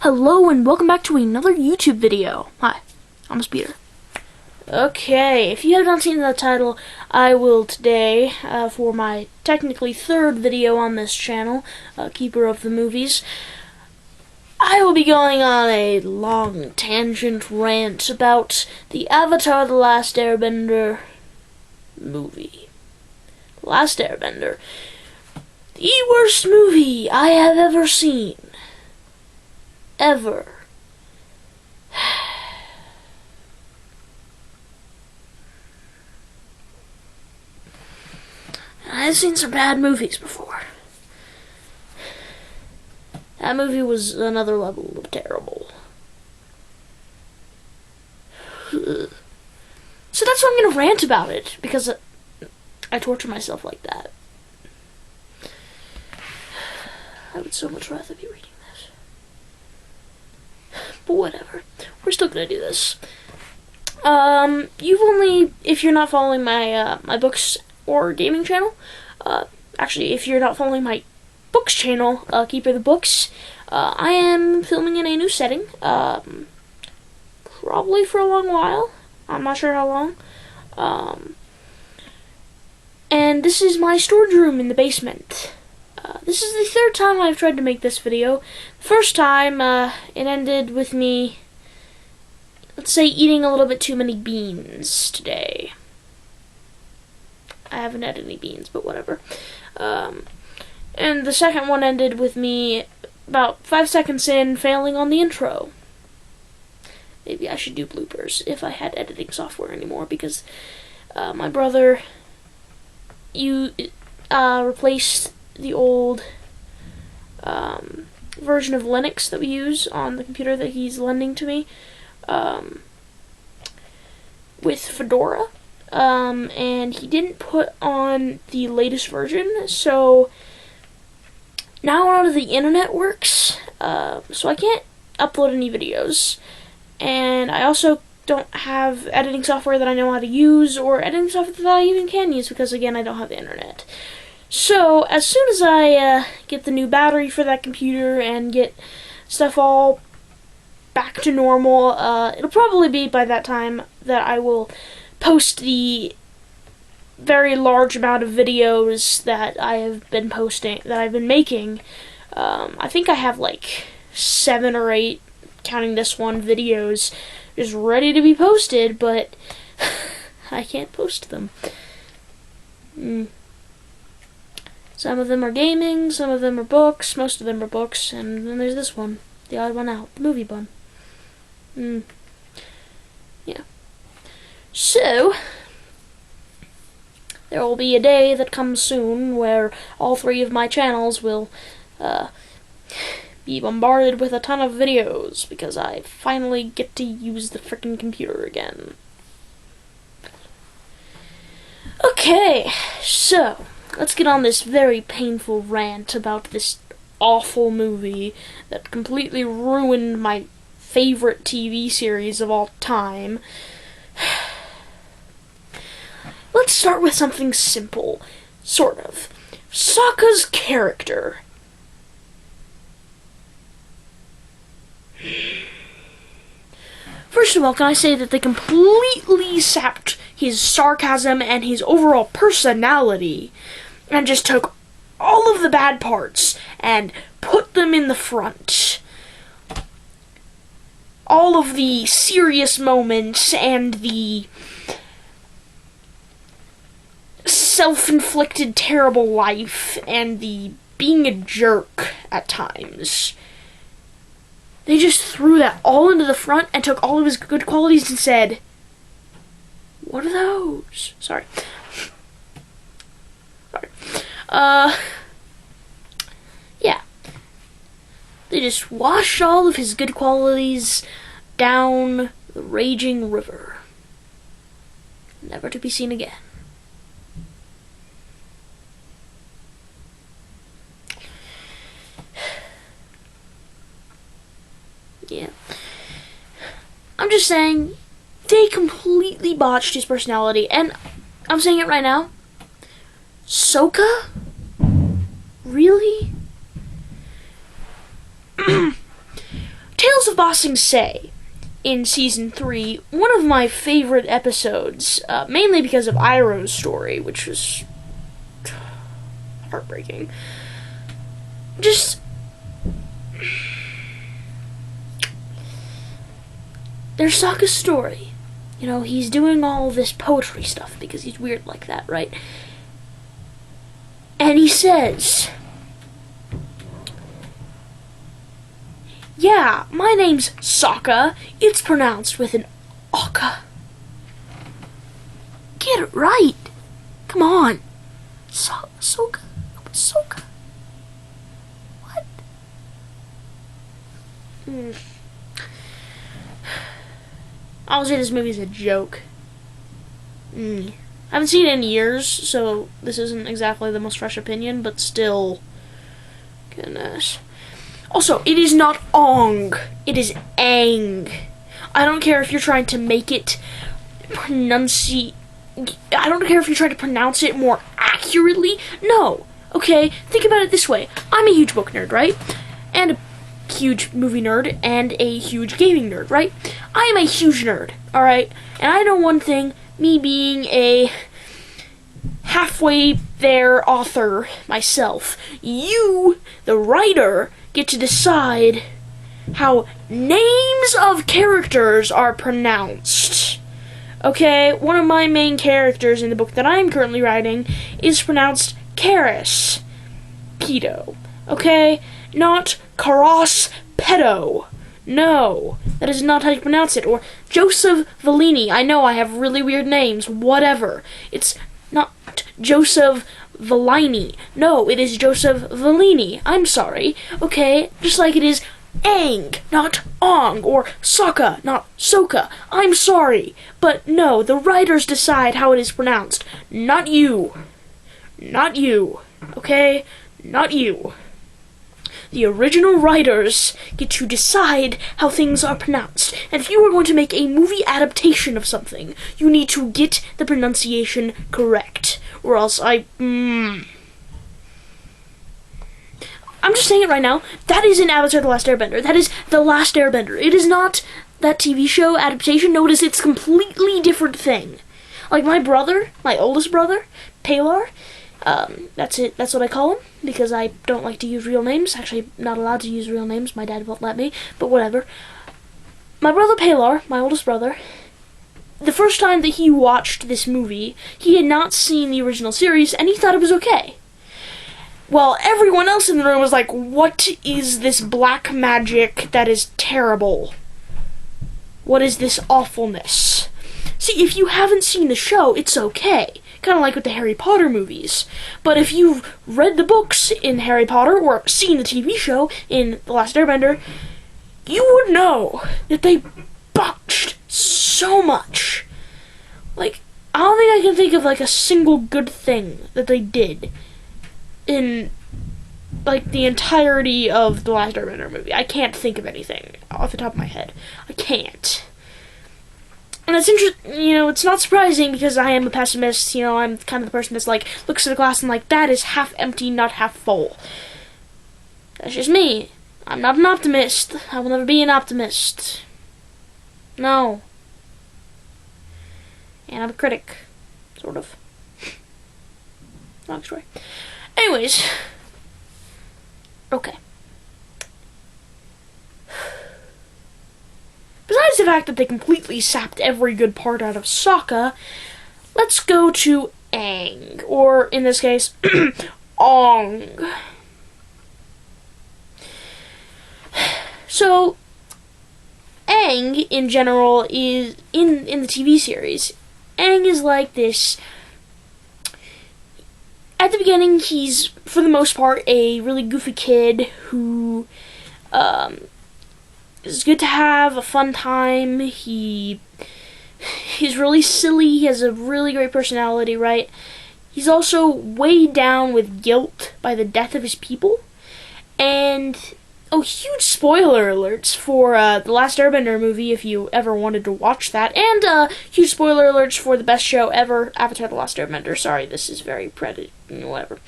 Hello and welcome back to another YouTube video. Hi, I'm Peter. Okay, if you have not seen the title, I will today, for my technically third video on this channel, Keeper of the Movies, I will be going on a long tangent rant about the Avatar: The Last Airbender movie. Last Airbender. The worst movie I have ever seen. Ever. I've seen some bad movies before. That movie was another level of terrible. So that's why I'm going to rant about it, because I torture myself like that. I would so much rather be reading this. But whatever. We're still going to do this. If you're not following my my books or gaming channel, actually, if you're not following my books channel, Keeper the Books, I am filming in a new setting, probably for a long while. I'm not sure how long. And this is my storage room in the basement. This is the third time I've tried to make this video. The first time, it ended with me, let's say, eating a little bit too many beans today. I haven't had any beans, but whatever. And the second one ended with me about 5 seconds in failing on the intro. Maybe I should do bloopers if I had editing software anymore, because my brother replaced the old version of Linux that we use on the computer that he's lending to me with Fedora. And he didn't put on the latest version, so now none of the internet works, so I can't upload any videos, and I also don't have editing software that I know how to use, or editing software that I even can use, because again, I don't have the internet. So, as soon as I get the new battery for that computer and get stuff all back to normal, it'll probably be by that time that I will post the very large amount of videos that I have been posting, that I've been making. I think I have like 7 or 8, counting this one, videos just ready to be posted, but I can't post them. Some of them are gaming, some of them are books, most of them are books, and then there's this one, the odd one out, the movie bun. Yeah. So, there will be a day that comes soon where all 3 of my channels will be bombarded with a ton of videos, because I finally get to use the frickin' computer again. Okay, so let's get on this very painful rant about this awful movie that completely ruined my favorite TV series of all time. Let's start with something simple, sort of. Sokka's character. First of all, can I say that they completely sapped his sarcasm and his overall personality, and just took all of the bad parts and put them in the front. All of the serious moments and the self-inflicted terrible life and the being a jerk at times. They just threw that all into the front and took all of his good qualities and said, "What are those?" Sorry. Yeah. They just washed all of his good qualities down the raging river, never to be seen again. Yeah. I'm just saying, they completely botched his personality, and I'm saying it right now. Sokka? Really? House of Ba Sing Se in season 3, one of my favorite episodes, mainly because of Iroh's story, which was heartbreaking. Just there's Sokka's story. You know, he's doing all this poetry stuff because he's weird like that, right? And he says, yeah, my name's Sokka. It's pronounced with an Okka. Get it right. Come on. Sokka? Sokka? What? I'll say this movie's a joke. I haven't seen it in years, so this isn't exactly the most fresh opinion, but still. Goodness. Also, it is not Ong. It is Aang. I don't care if you're trying to make it I don't care if you're trying to pronounce it more accurately. No. Okay, think about it this way. I'm a huge book nerd, right? And a huge movie nerd, and a huge gaming nerd, right? I am a huge nerd, alright? And I know one thing, me being a halfway there author myself, you, the writer, get to decide how names of characters are pronounced. Okay, one of my main characters in the book that I'm currently writing is pronounced Karis Pedo. Okay? Not Karas Pedo. No, that is not how you pronounce it. Or Joseph Vellini. I know I have really weird names. Whatever. It's not Joseph Vellini. No, it is Joseph Vellini. I'm sorry. Okay, just like it is Aang, not Ong, or Sokka, not Soka. I'm sorry. But no, the writers decide how it is pronounced. Not you. Not you. Okay? Not you. The original writers get to decide how things are pronounced. And if you are going to make a movie adaptation of something, you need to get the pronunciation correct. Or else I'm just saying it right now. That isn't Avatar The Last Airbender. That is The Last Airbender. It is not that TV show adaptation. Notice it's a completely different thing. Like my brother, my oldest brother, Palar, that's it. That's what I call him, because I don't like to use real names. Actually, I'm not allowed to use real names. My dad won't let me, but whatever. My brother Palar, my oldest brother, the first time that he watched this movie, he had not seen the original series, and he thought it was okay. Well, everyone else in the room was like, what is this black magic that is terrible? What is this awfulness? See, if you haven't seen the show, it's okay. Kind of like with the Harry Potter movies. But if you've read the books in Harry Potter, or seen the TV show in The Last Airbender, you would know that they botched so much. Like, I don't think I can think of, like, a single good thing that they did in, like, the entirety of The Last Airbender movie. I can't think of anything off the top of my head. I can't. And it's interesting, you know, it's not surprising because I am a pessimist. You know, I'm kind of the person that's like, looks at a glass and like, that is half empty, not half full. That's just me. I'm not an optimist. I will never be an optimist. No. And I'm a critic. Sort of. Long story. Anyways. Okay. Besides the fact that they completely sapped every good part out of Sokka, let's go to Aang, or in this case, Ong. So, Aang, in general, is, in the TV series, Aang is like this. At the beginning, he's, for the most part, a really goofy kid who, it's good to have a fun time. He's really silly. He has a really great personality, right? He's also weighed down with guilt by the death of his people. And, huge spoiler alerts for The Last Airbender movie if you ever wanted to watch that. And huge spoiler alerts for the best show ever, Avatar The Last Airbender. Sorry, this is very whatever.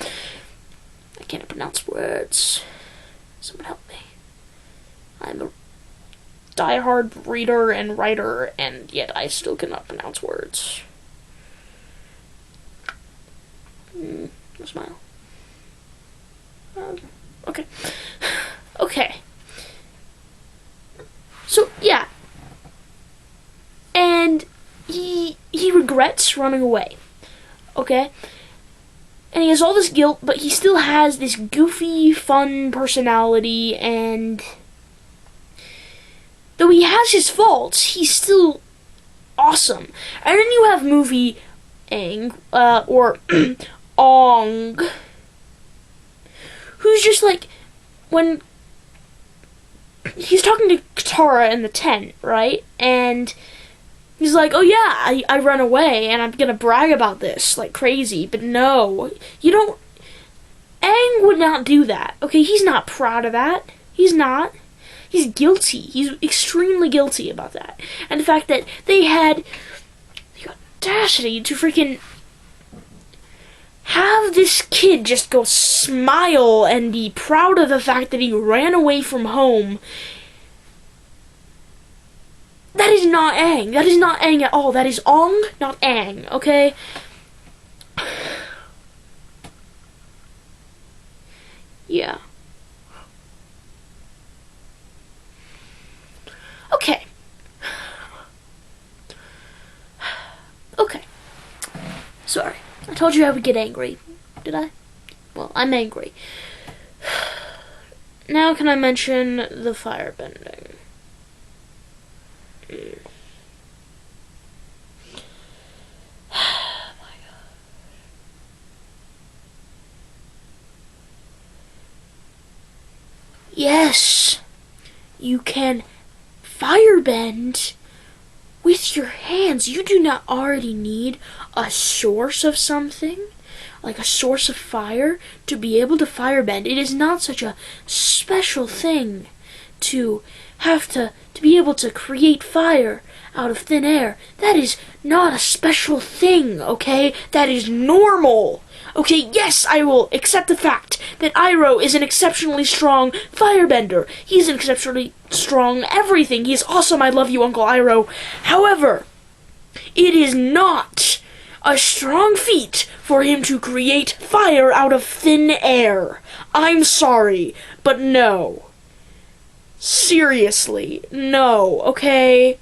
I can't pronounce words. Someone help me. I'm a diehard reader and writer, and yet I still cannot pronounce words. Smile. Okay. Okay. So, yeah. And he regrets running away. Okay? And he has all this guilt, but he still has this goofy, fun personality, and though he has his faults, he's still awesome. And then you have movie Aang, or Ong, who's just like, when he's talking to Katara in the tent, right? And he's like, oh yeah, I run away, and I'm gonna brag about this like crazy, but no, you don't. Aang would not do that, okay? He's not proud of that. He's not. He's guilty. He's extremely guilty about that. And the fact that they had the audacity to freaking have this kid just go smile and be proud of the fact that he ran away from home. That is not Aang. That is not Aang at all. That is Ong, not Aang, okay? Yeah. Okay. Okay. Sorry. I told you I would get angry. Did I? Well, I'm angry. Now can I mention the firebending? Oh my god. Yes, you can firebend with your hands. You do not already need a source of something, like a source of fire, to be able to firebend. It is not such a special thing to have to be able to create fire out of thin air. That is not a special thing, okay? That is normal. Okay, yes, I will accept the fact that Iroh is an exceptionally strong firebender. He's an exceptionally strong everything. He is awesome. I love you, Uncle Iroh. However, it is not a strong feat for him to create fire out of thin air. I'm sorry, but no. Seriously, no, okay?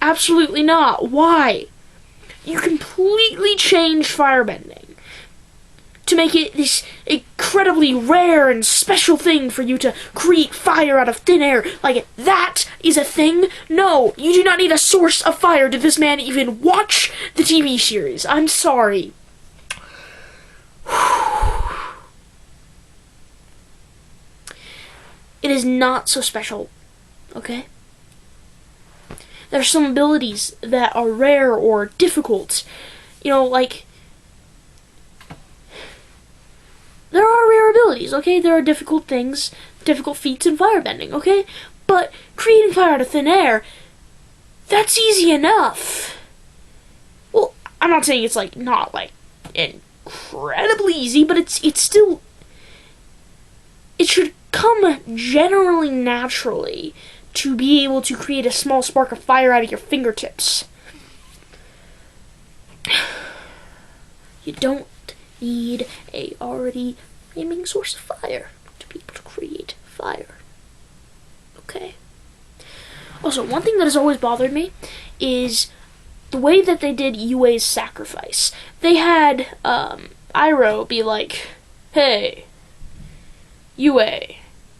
Absolutely not. Why? You completely change firebending to make it this incredibly rare and special thing for you to create fire out of thin air. Like, that is a thing? No, you do not need a source of fire. Did this man even watch the TV series? I'm sorry. It is not so special, okay? There are some abilities that are rare or difficult. You know, like, there are rare abilities, okay? There are difficult things, difficult feats in firebending, okay? But creating fire out of thin air, that's easy enough. Well, I'm not saying it's, like, not, like, incredibly easy, but it's still, it should come generally naturally to be able to create a small spark of fire out of your fingertips. You don't need a already flaming source of fire to be able to create fire. Okay? Also, one thing that has always bothered me is the way that they did Yue's sacrifice. They had Iroh be like, hey, Yue,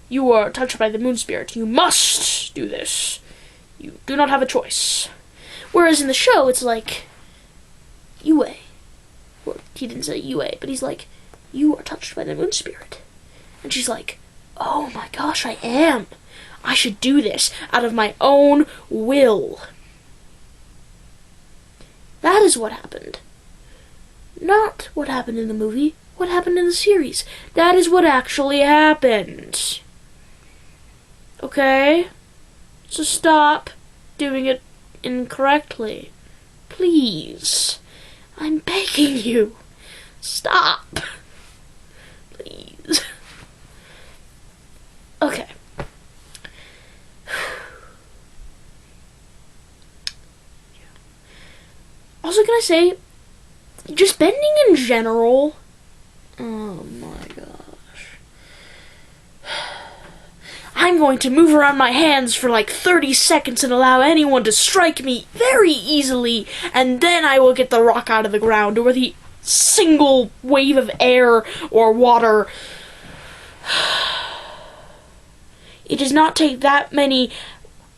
you are touched by the moon spirit. You must do this. You do not have a choice. Whereas in the show, it's like, Yue. Well, he didn't say Yue, but he's like, you are touched by the moon spirit. And she's like, oh my gosh, I am. I should do this out of my own will. That is what happened. Not what happened in the movie. What happened in the series. That is what actually happened. Okay? So stop doing it incorrectly. Please. I'm begging you. Stop. Please. Okay. Also, can I say, just bending in general. Oh my gosh. I'm going to move around my hands for like 30 seconds and allow anyone to strike me very easily, and then I will get the rock out of the ground, or the single wave of air or water. It does not take that many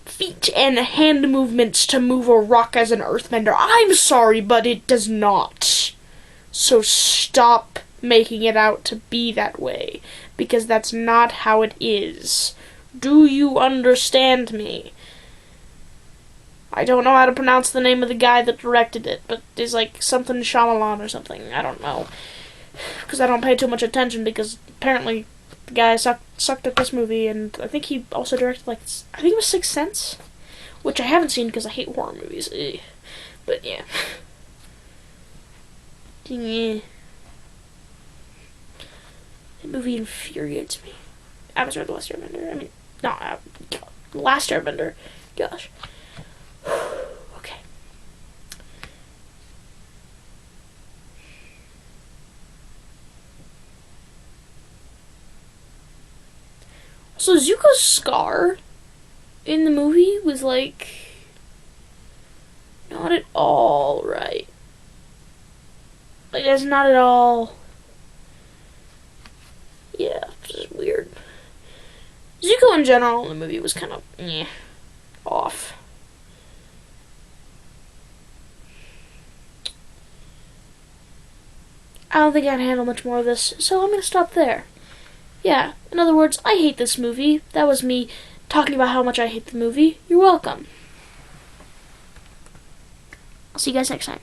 feet and hand movements to move a rock as an earthbender. I'm sorry, but it does not. So stop making it out to be that way, because that's not how it is. Do you understand me? I don't know how to pronounce the name of the guy that directed it, but it's like something Shyamalan or something. I don't know, because I don't pay too much attention, because apparently the guy sucked at this movie, and I think he also directed, like, I think it was Sixth Sense, which I haven't seen because I hate horror movies. But yeah. Yeah. That movie infuriates me. Avatar: The Last Airbender. I mean, not Last Airbender. Gosh. Okay. So Zuko's scar in the movie was like not at all right. Like, that's not at all. Yeah, just weird. Zuko in general in the movie was kind of off. I don't think I can handle much more of this, so I'm gonna stop there. Yeah, in other words, I hate this movie. That was me talking about how much I hate the movie. You're welcome. I'll see you guys next time.